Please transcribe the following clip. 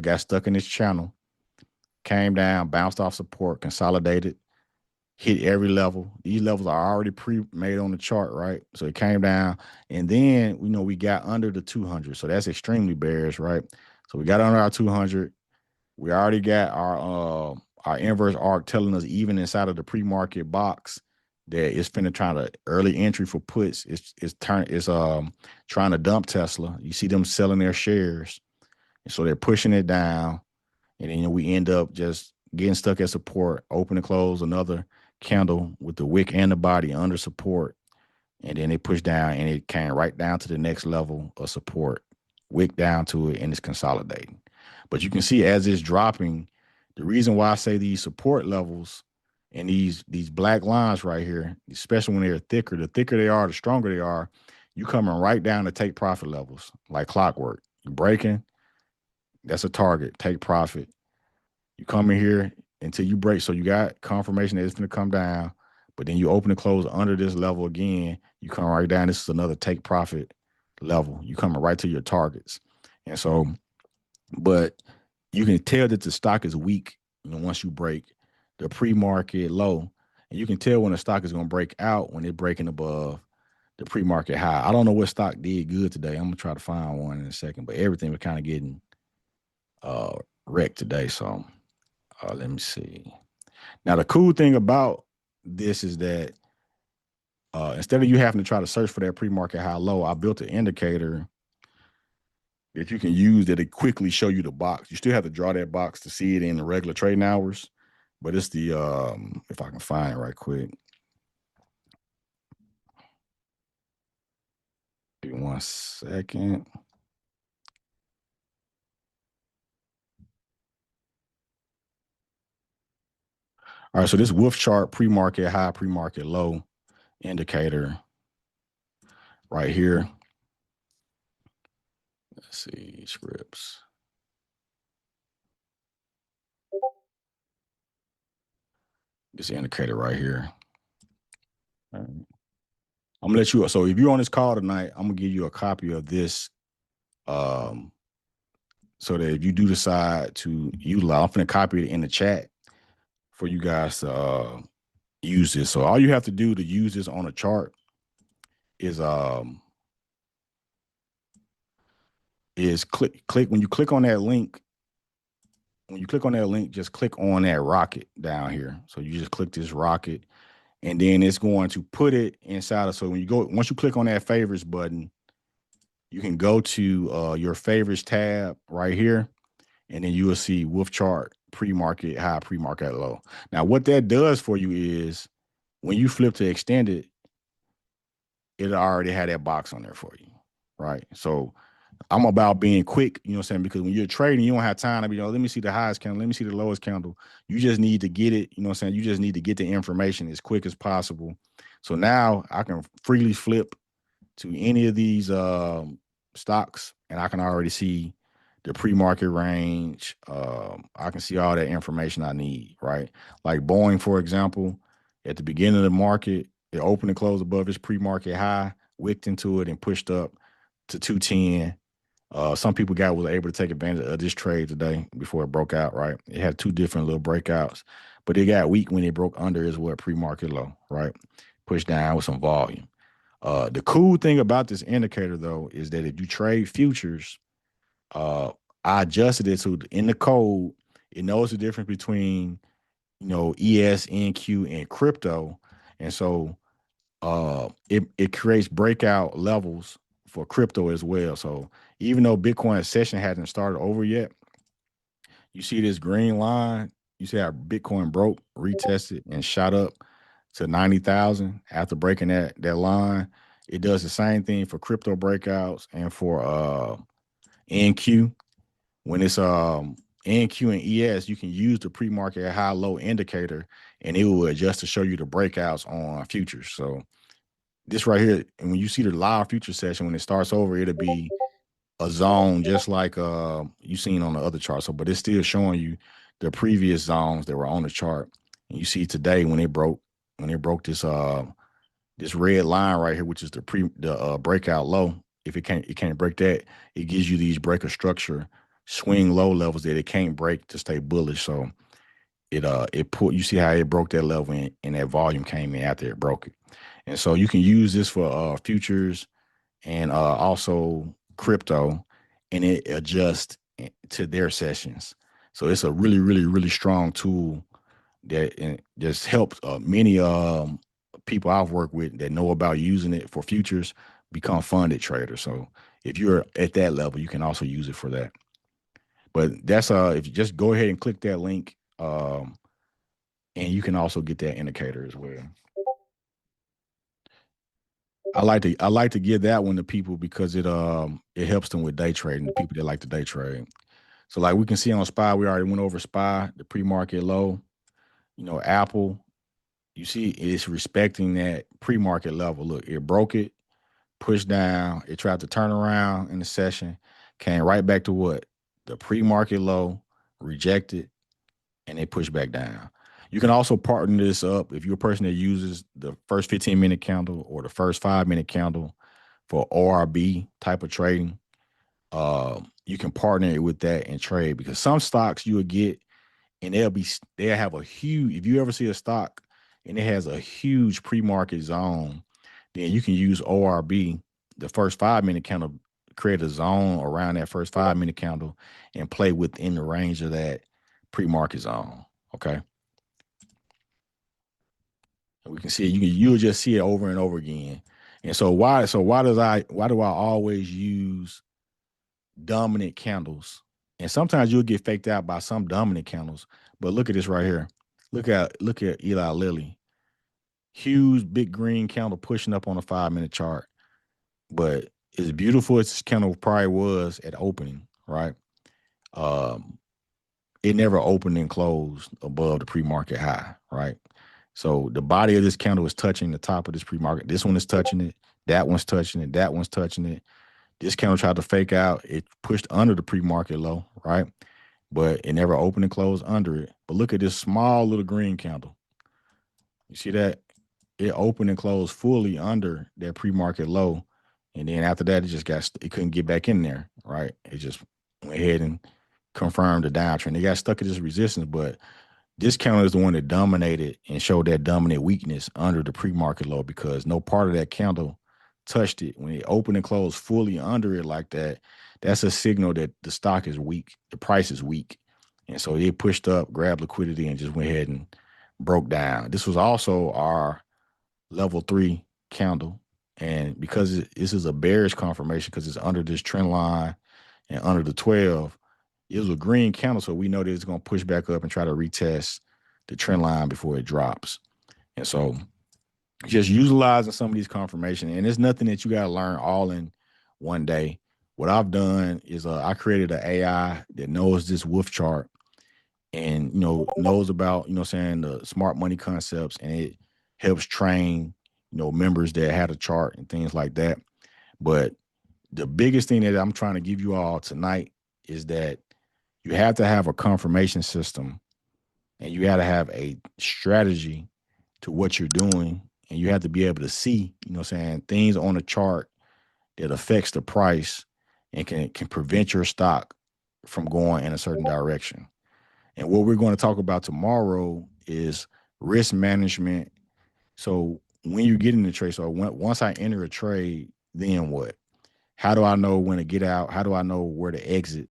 got stuck in this channel, came down, bounced off support, consolidated, hit every level. These levels are already pre-made on the chart, right? So it came down, and then we got under the 200. So that's extremely bearish, right? So we got under our 200. We already got our inverse arc telling us even inside of the pre-market box that it's finna try to early entry for puts. It's trying to dump Tesla. You see them selling their shares, and so they're pushing it down, and then we end up just getting stuck at support, open and close another candle with the wick and the body under support, and then they push down and it came right down to the next level of support, wick down to it, and it's consolidating. But you can see as it's dropping, the reason why I say these support levels and these black lines right here, especially when they're thicker, the thicker they are, the stronger they are, you coming right down to take profit levels like clockwork. You breaking, that's a target, take profit. You come in here until you break. So you got confirmation that it's going to come down, but then you open and close under this level again. You come right down. This is another take profit level. You coming right to your targets. And so, but you can tell that the stock is weak, once you break the pre-market low. And you can tell when the stock is going to break out when it's breaking above the pre-market high. I don't know what stock did good today. I'm going to try to find one in a second, but everything was kind of getting wrecked today. So let me see. Now, the cool thing about this is that instead of you having to try to search for that pre-market high low, I built an indicator that you can use that it quickly show you the box. You still have to draw that box to see it in the regular trading hours, but it's the if I can find it right quick. Give me 1 second. All right, so this wolf chart pre-market high, pre-market low indicator right here. Let's see, scripts. This indicator right here. All right. I'm gonna let you. So if you're on this call tonight, I'm gonna give you a copy of this, so that if you do decide to utilize, I'm gonna copy it in the chat for you guys to use this. So all you have to do to use this on a chart is click when you click on that link. When you click on that link, just click on that rocket down here. So you just click this rocket, and then it's going to put it inside of. So when you go, once you click on that favorites button, you can go to your favorites tab right here, and then you will see wolf chart pre-market high, pre-market low. Now, what that does for you is when you flip to extended, it already had that box on there for you, right? So I'm about being quick, you know what I'm saying? Because when you're trading, you don't have time to be, let me see the highest candle, let me see the lowest candle. You just need to get it, you know what I'm saying? You just need to get the information as quick as possible. So now I can freely flip to any of these stocks, and I can already see the pre-market range. I can see all that information I need, right? Like Boeing, for example, at the beginning of the market, it opened and closed above its pre-market high, wicked into it, and pushed up to 210. Some people was able to take advantage of this trade today before it broke out, right? It had two different little breakouts, but it got weak when it broke under as well, pre-market low, right? Pushed down with some volume. The cool thing about this indicator, though, is that if you trade futures, I adjusted it so in the code, it knows the difference between, ES, NQ, and crypto. And so it creates breakout levels for crypto as well. So even though Bitcoin session hasn't started over yet, you see this green line, you see how Bitcoin broke, retested, and shot up to 90,000 after breaking that line. It does the same thing for crypto breakouts and for NQ. When it's NQ and ES, you can use the pre-market high-low indicator, and it will adjust to show you the breakouts on futures. So this right here, and when you see the live future session, when it starts over, it'll be a zone just like you seen on the other chart. So, but it's still showing you the previous zones that were on the chart. And you see today when it broke this this red line right here, which is the breakout low. If it can't break that, it gives you these breaker structure swing low levels that it can't break to stay bullish. So it put, you see how it broke that level and that volume came in after it broke it. And so you can use this for futures and also crypto, and it adjusts to their sessions. So it's a really, really, really strong tool that just helps many people I've worked with that know about using it for futures become funded traders. So if you're at that level, you can also use it for that. But that's if you just go ahead and click that link, and you can also get that indicator as well. I like to give that one to people because it helps them with day trading, the people that like to day trade. So like we can see on SPY, we already went over SPY, the pre-market low. Apple, you see it's respecting that pre-market level. Look, it broke it, pushed down, it tried to turn around in the session, came right back to what? The pre-market low, rejected, and they push back down. You can also partner this up if you're a person that uses the first 15-minute candle or the first 5-minute candle for ORB type of trading. You can partner it with that and trade, because some stocks you will get and they'll have a huge, if you ever see a stock and it has a huge pre-market zone, then you can use ORB, the first 5-minute candle, create a zone around that first 5-minute candle and play within the range of that pre-market zone. Okay. And we can see it. You'll just see it over and over again. And so why do I always use dominant candles? And sometimes you'll get faked out by some dominant candles. But look at this right here. Look at Eli Lilly. Huge big green candle pushing up on a 5-minute chart. But as beautiful as this candle probably was at opening, right? Um, it never opened and closed above the pre-market high, right? So the body of this candle is touching the top of this pre-market. This one is touching it. That one's touching it. That one's touching it. This candle tried to fake out. It pushed under the pre-market low, right? But it never opened and closed under it. But look at this small little green candle. You see that? It opened and closed fully under that pre-market low. And then after that, it couldn't get back in there, right? It just went ahead and confirmed the downtrend. It got stuck at this resistance, but this candle is the one that dominated and showed that dominant weakness under the pre-market low, because no part of that candle touched it. When it opened and closed fully under it like that, that's a signal that the stock is weak. The price is weak. And so it pushed up, grabbed liquidity, and just went ahead and broke down. This was also our level 3 candle. And because this is a bearish confirmation, because it's under this trend line and under the 12, it was a green candle, so we know that it's going to push back up and try to retest the trend line before it drops. And so just utilizing some of these confirmations, and it's nothing that you got to learn all in one day. What I've done is I created an AI that knows this wolf chart and, knows about, saying the smart money concepts, and it helps train, members that had a chart and things like that. But the biggest thing that I'm trying to give you all tonight is that you have to have a confirmation system, and you got to have a strategy to what you're doing, and you have to be able to see, things on the chart that affects the price and can prevent your stock from going in a certain direction. And what we're going to talk about tomorrow is risk management. So when you get in the trade, so once I enter a trade, then what? How do I know when to get out? How do I know where to exit?